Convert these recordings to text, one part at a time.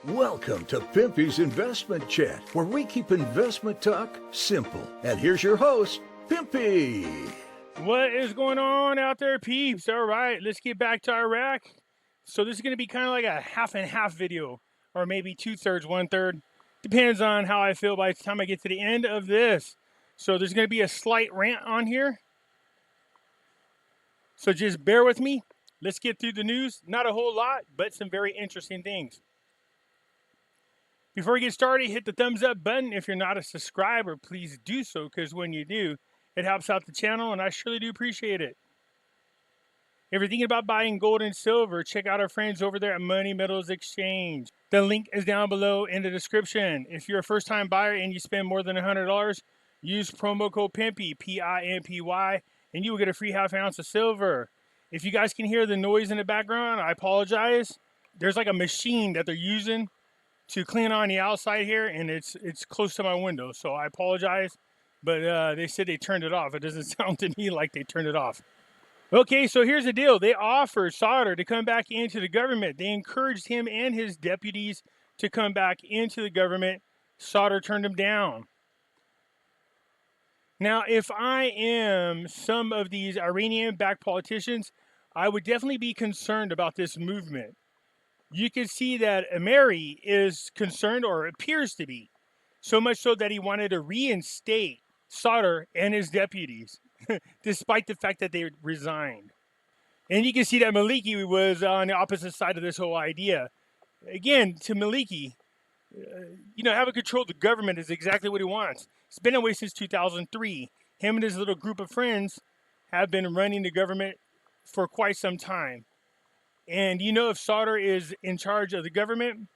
Welcome to Pimpy's Investment Chat, where we keep investment talk simple. And here's your host, Pimpy. What is going on out there, peeps? All right, let's get back to Iraq. So this is going to be kind of like a half and half video, or maybe 2/3, 1/3. Depends on how I feel by the time I get to the end of this. So there's going to be a slight rant on here. So just bear with me. Let's get through the news. Not a whole lot, but some very interesting things. Before we get started, hit the thumbs up button. If you're not a subscriber, please do so, because when you do, it helps out the channel, and I surely do appreciate it. If you're thinking about buying gold and silver, check out our friends over there at Money Metals Exchange. The link is down below in the description. If you're a first-time buyer and you spend more than $100, use promo code Pimpy, P-I-M-P-Y, and you will get a free half ounce of silver. If you guys can hear the noise in the background, I apologize. There's like a machine that they're using to clean on the outside here, and it's close to my window, so I apologize. But they said they turned it off. It doesn't sound to me like they turned it off. Okay, so here's the deal. They offered Sadr to come back into the government. They encouraged him and his deputies to come back into the government. Sadr turned him down. Now, if I am some of these Iranian-backed politicians, I would definitely be concerned about this movement. You can see that Ameri is concerned, or appears to be, so much so that he wanted to reinstate Sadr and his deputies, despite the fact that they resigned. And you can see that Maliki was on the opposite side of this whole idea. Again, to Maliki, having control of the government is exactly what he wants. It's been that way since 2003. Him and his little group of friends have been running the government for quite some time. And if Sadr is in charge of the government,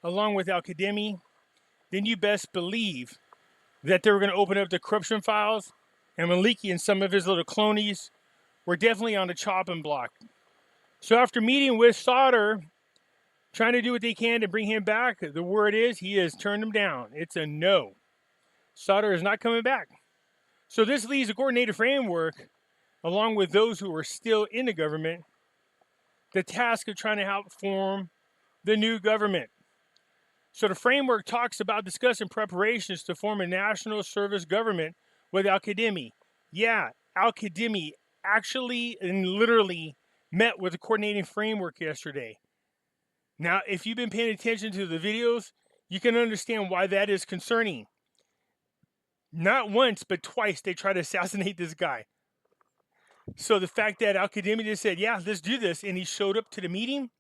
along with Al-Qademi, then you best believe that they were going to open up the corruption files, and Maliki and some of his little cronies were definitely on the chopping block. So after meeting with Sadr, trying to do what they can to bring him back, the word is he has turned him down. It's a no. Sadr is not coming back. So this leaves a coordinated framework, along with those who are still in the government, the task of trying to help form the new government. So the framework talks about discussing preparations to form a national service government with Al-Qademi. Yeah, Al-Qademi actually and literally met with the coordinating framework yesterday. Now, if you've been paying attention to the videos, you can understand why that is concerning. Not once, but twice they tried to assassinate this guy. So the fact that Al-Qademi just said, yeah, let's do this, and he showed up to the meeting,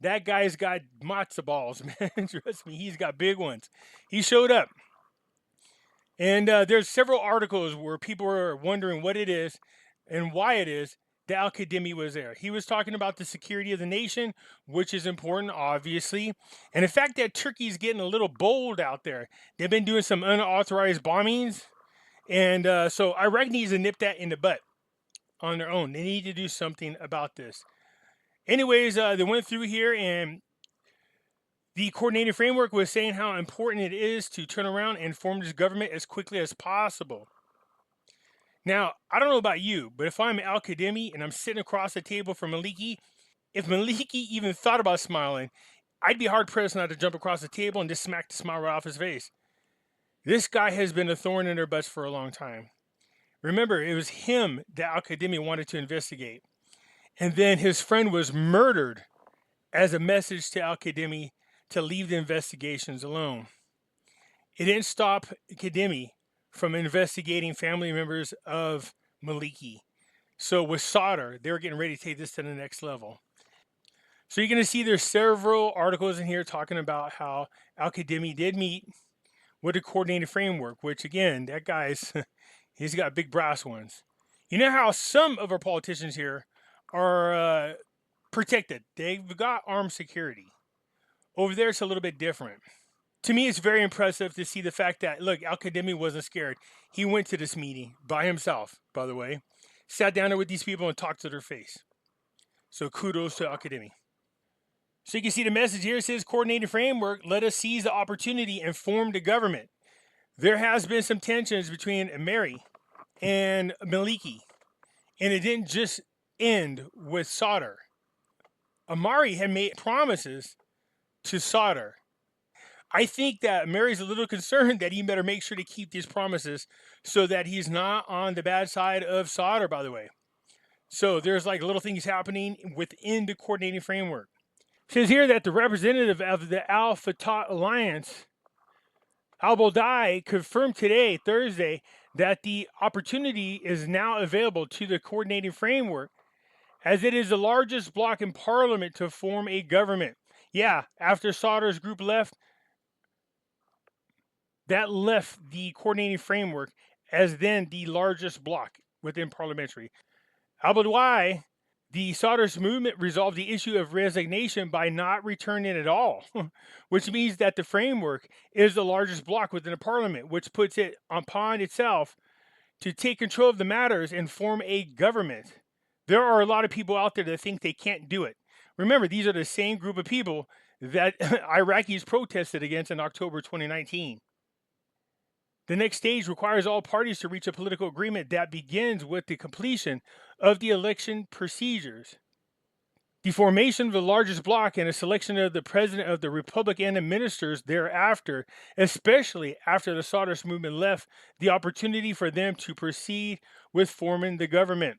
that guy's got matzo balls, man. Trust me, he's got big ones. He showed up. And there's several articles where people are wondering what it is and why it is that Al-Qademi was there. He was talking about the security of the nation, which is important, obviously. And the fact that Turkey's getting a little bold out there. They've been doing some unauthorized bombings. And so Iraq needs to nip that in the butt on their own. They need to do something about this. Anyways, they went through here, and the coordinated framework was saying how important it is to turn around and form this government as quickly as possible. Now, I don't know about you, but if I'm Al-Qademi and I'm sitting across the table from Maliki, if Maliki even thought about smiling, I'd be hard-pressed not to jump across the table and just smack the smile right off his face. This guy has been a thorn in their butts for a long time. Remember, it was him that Al-Qademi wanted to investigate. And then his friend was murdered as a message to Al-Qademi to leave the investigations alone. It didn't stop Qademi from investigating family members of Maliki. So with Sadr, they were getting ready to take this to the next level. So you're going to see there's several articles in here talking about how Al-Qademi did meet with the coordinated framework, which again, that guy's, he's got big brass ones. You know how some of our politicians here are protected. They've got armed security. Over there, it's a little bit different. To me, it's very impressive to see the fact that, look, Al-Qademi wasn't scared. He went to this meeting by himself, by the way, sat down there with these people and talked to their face. So kudos to Al-Qademi. So you can see the message here. It says, coordinated framework, let us seize the opportunity and form the government. There has been some tensions between Ameri and Maliki, and it didn't just end with Sadr. Amari had made promises to solder. I think that Mary's a little concerned that he better make sure to keep these promises so that he's not on the bad side of solder, by the way. So there's like little things happening within the coordinating framework. It says here that the representative of the Al Fatah Alliance, Al Bodai, confirmed today, Thursday, that the opportunity is now available to the coordinating framework as it is the largest bloc in parliament to form a government. Yeah, after Sauder's group left, that left the coordinating framework as then the largest bloc within parliamentary. Al Bodai, the Sauder's movement resolved the issue of resignation by not returning at all, which means that the framework is the largest bloc within the parliament, which puts it upon itself to take control of the matters and form a government. There are a lot of people out there that think they can't do it. Remember, these are the same group of people that Iraqis protested against in October 2019. The next stage requires all parties to reach a political agreement that begins with the completion of the election procedures. The formation of the largest bloc and a selection of the president of the republic and the ministers thereafter, especially after the Sauder's movement left, the opportunity for them to proceed with forming the government.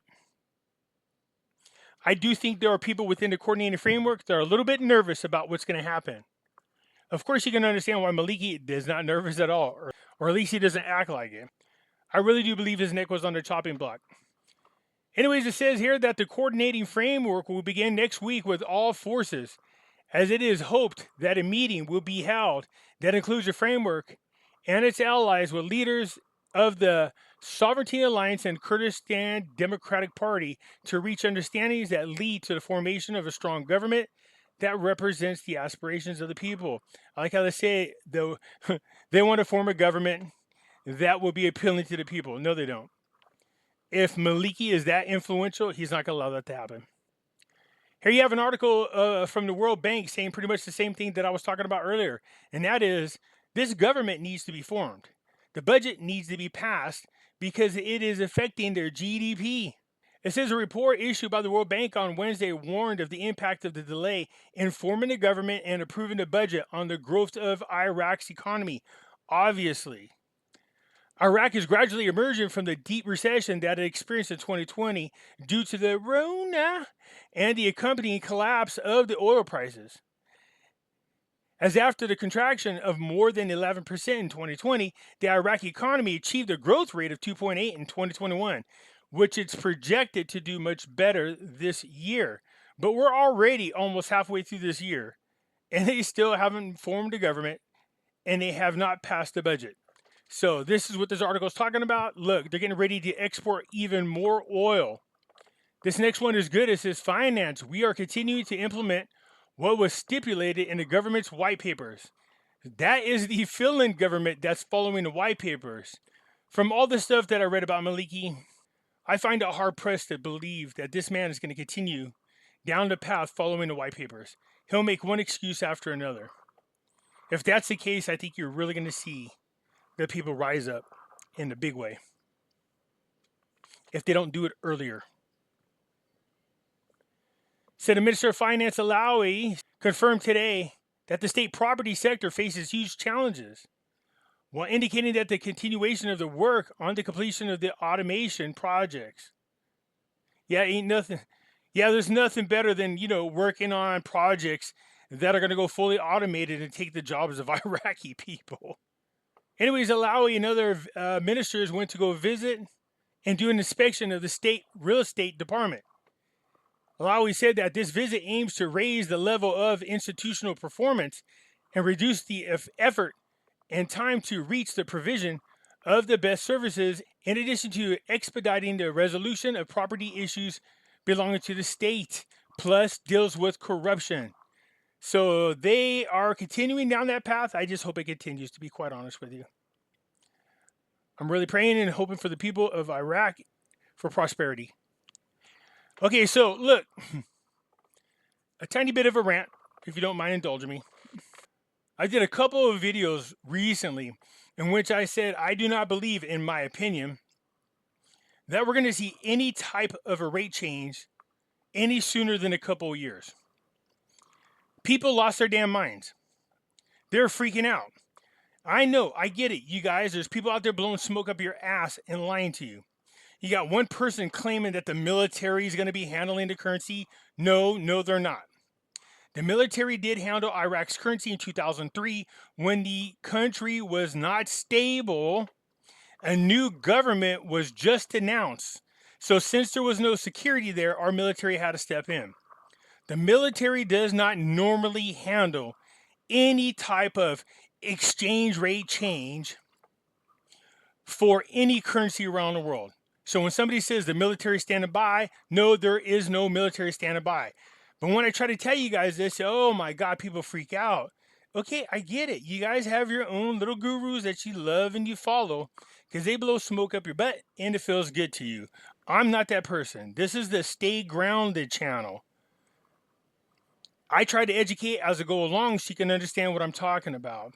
I do think there are people within the coordinating framework that are a little bit nervous about what's going to happen. Of course, you can understand why Maliki is not nervous at all, or at least he doesn't act like it. I really do believe his neck was on the chopping block. Anyways, it says here that the coordinating framework will begin next week with all forces, as it is hoped that a meeting will be held that includes the framework and its allies with leaders of the Sovereignty Alliance and Kurdistan Democratic Party to reach understandings that lead to the formation of a strong government that represents the aspirations of the people. I like how they say, though, they want to form a government that will be appealing to the people. No, they don't. If Maliki is that influential, he's not going to allow that to happen. Here you have an article from the World Bank saying pretty much the same thing that I was talking about earlier, and that is this government needs to be formed. The budget needs to be passed because it is affecting their GDP. It says a report issued by the World Bank on Wednesday warned of the impact of the delay in forming the government and approving the budget on the growth of Iraq's economy. Obviously, Iraq is gradually emerging from the deep recession that it experienced in 2020 due to the RONA and the accompanying collapse of the oil prices. As after the contraction of more than 11% in 2020, the Iraqi economy achieved a growth rate of 2.8 in 2021, which it's projected to do much better this year. But we're already almost halfway through this year, and they still haven't formed a government, and they have not passed the budget. So this is what this article is talking about. Look, they're getting ready to export even more oil. This next one is good. It says, finance. We are continuing to implement what was stipulated in the government's white papers. That is the fill-in government that's following the white papers. From all the stuff that I read about Maliki, I find it hard-pressed to believe that this man is going to continue down the path following the white papers. He'll make one excuse after another. If that's the case, I think you're really going to see the people rise up in a big way if they don't do it earlier. Said the Minister of Finance Alawi confirmed today that the state property sector faces huge challenges, while indicating that the continuation of the work on the completion of the automation projects. There's nothing better than, working on projects that are going to go fully automated and take the jobs of Iraqi people. Anyways, Alawi and other ministers went to go visit and do an inspection of the state real estate department. Alawi said that this visit aims to raise the level of institutional performance and reduce the effort and time to reach the provision of the best services, in addition to expediting the resolution of property issues belonging to the state, plus deals with corruption. So they are continuing down that path. I just hope it continues, to be quite honest with you. I'm really praying and hoping for the people of Iraq for prosperity. Okay, so look, a tiny bit of a rant, if you don't mind indulging me. I did a couple of videos recently in which I said I do not believe, in my opinion, that we're going to see any type of a rate change any sooner than a couple of years. People lost their damn minds. They're freaking out. I know, I get it, you guys. There's people out there blowing smoke up your ass and lying to you. You got one person claiming that the military is going to be handling the currency. No, they're not. The military did handle Iraq's currency in 2003 when the country was not stable. A new government was just announced. So, since there was no security there, our military had to step in. The military does not normally handle any type of exchange rate change for any currency around the world. So when somebody says the military is standing by, no, there is no military standing by. But when I try to tell you guys this, oh my God, people freak out. Okay, I get it. You guys have your own little gurus that you love and you follow because they blow smoke up your butt and it feels good to you. I'm not that person. This is the Stay Grounded channel. I try to educate as I go along so you can understand what I'm talking about.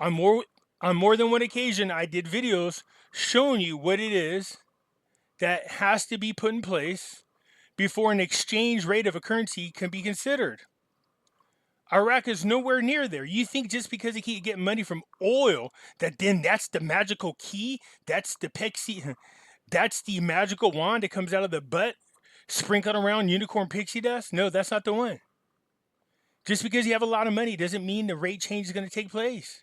On more than one occasion, I did videos showing you what it is that has to be put in place before an exchange rate of a currency can be considered. Iraq is nowhere near there. You think just because they keep getting money from oil that then that's the magical key? That's the pixie, that's the magical wand that comes out of the butt sprinkled around unicorn pixie dust? No, that's not the one. Just because you have a lot of money doesn't mean the rate change is going to take place.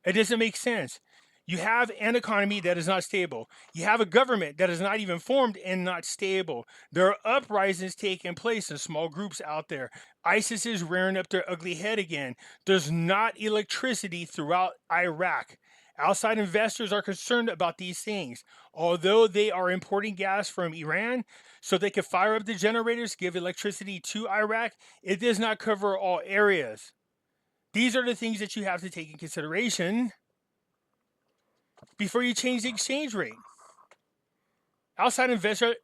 It doesn't make sense. You have an economy that is not stable. You have a government that is not even formed and not stable. There are uprisings taking place in small groups out there. ISIS is rearing up their ugly head again. There's not electricity throughout Iraq. Outside investors are concerned about these things. Although they are importing gas from Iran so they can fire up the generators, give electricity to Iraq, it does not cover all areas. These are the things that you have to take in consideration before you change the exchange rate. Outside investors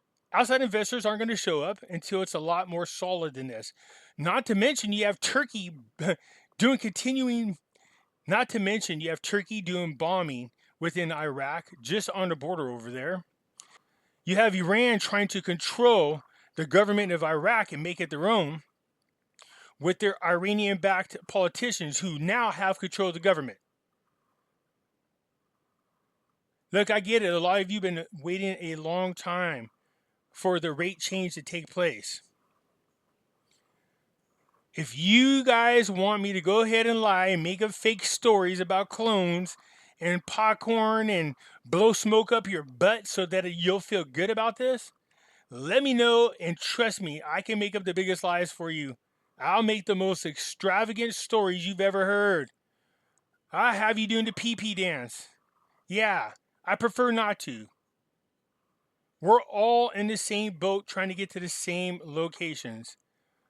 aren't going to show up until it's a lot more solid than this. Not to mention you have Turkey doing bombing within Iraq, just on the border over there. You have Iran trying to control the government of Iraq and make it their own with their Iranian-backed politicians who now have control of the government. Look, I get it. A lot of you have been waiting a long time for the rate change to take place. If you guys want me to go ahead and lie and make up fake stories about clones and popcorn and blow smoke up your butt so that you'll feel good about this, let me know, and trust me, I can make up the biggest lies for you. I'll make the most extravagant stories you've ever heard. I'll have you doing the pee-pee dance. Yeah, I prefer not to. We're all in the same boat trying to get to the same locations.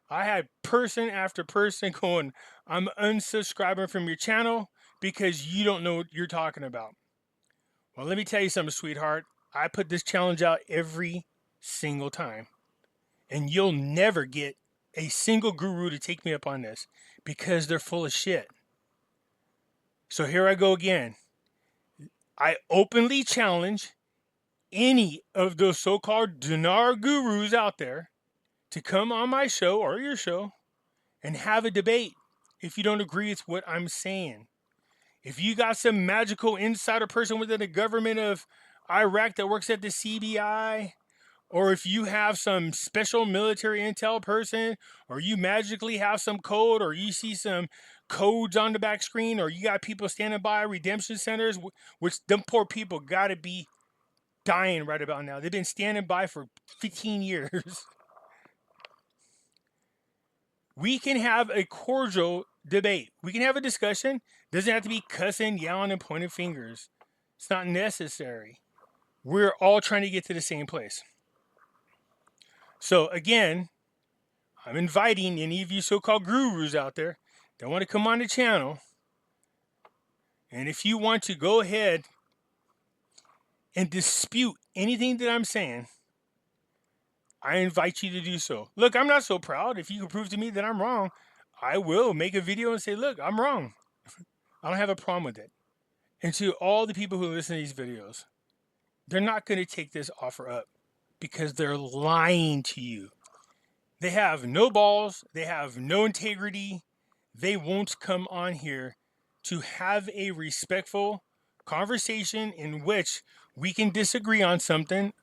I had person after person going, I'm unsubscribing from your channel because you don't know what you're talking about. Well, let me tell you something, sweetheart. I put this challenge out every single time. And you'll never get a single guru to take me up on this because they're full of shit. So here I go again. I openly challenge any of those so-called dinar gurus out there to come on my show or your show and have a debate if you don't agree with what I'm saying. If you got some magical insider person within the government of Iraq that works at the CBI, or if you have some special military intel person, or you magically have some code, or you see some codes on the back screen, or you got people standing by redemption centers, which them poor people got to be dying right about now. They've been standing by for 15 years. We can have a cordial debate. We can have a discussion. Doesn't have to be cussing, yelling, and pointing fingers. It's not necessary. We're all trying to get to the same place. So again, I'm inviting any of you so-called gurus out there that want to come on the channel. And if you want to go ahead and dispute anything that I'm saying, I invite you to do so. Look, I'm not so proud. If you can prove to me that I'm wrong, I will make a video and say, look, I'm wrong. I don't have a problem with it. And to all the people who listen to these videos, they're not going to take this offer up because they're lying to you. They have no balls, they have no integrity. They won't come on here to have a respectful conversation in which we can disagree on something,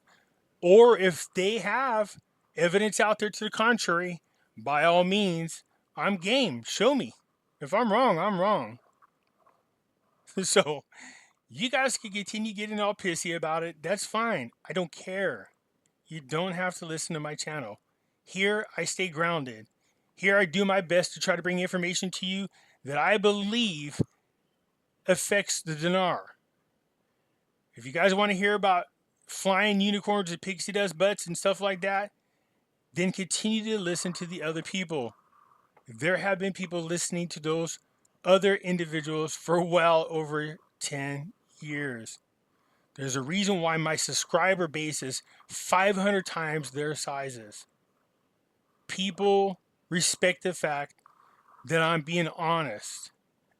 or if they have evidence out there to the contrary, by all means, I'm game. Show me. If I'm wrong, I'm wrong. So you guys can continue getting all pissy about it. That's fine. I don't care. You don't have to listen to my channel. Here, I stay grounded. Here, I do my best to try to bring information to you that I believe affects the dinar. If you guys want to hear about flying unicorns and pixie dust butts and stuff like that, then continue to listen to the other people. There have been people listening to those other individuals for well over 10 years. There's a reason why my subscriber base is 500 times their sizes. People respect the fact that I'm being honest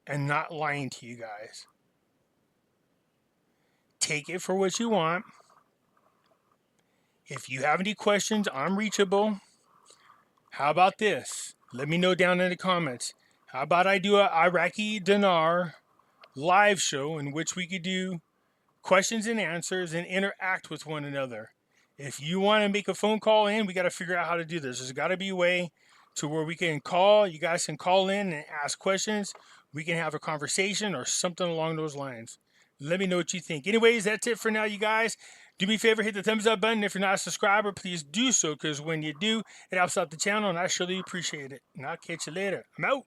and not lying to you guys. Take it for what you want. If you have any questions, I'm reachable. How about this? Let me know down in the comments. How about I do a Iraqi Dinar live show in which we could do questions and answers and interact with one another. If you want to make a phone call in, we got to figure out how to do this. There's got to be a way to where we can call. You guys can call in and ask questions. We can have a conversation or something along those lines. Let me know what you think. Anyways, that's it for now, you guys. Do me a favor, hit the thumbs up button. If you're not a subscriber, please do so, because when you do, it helps out the channel, and I surely appreciate it. And I'll catch you later. I'm out.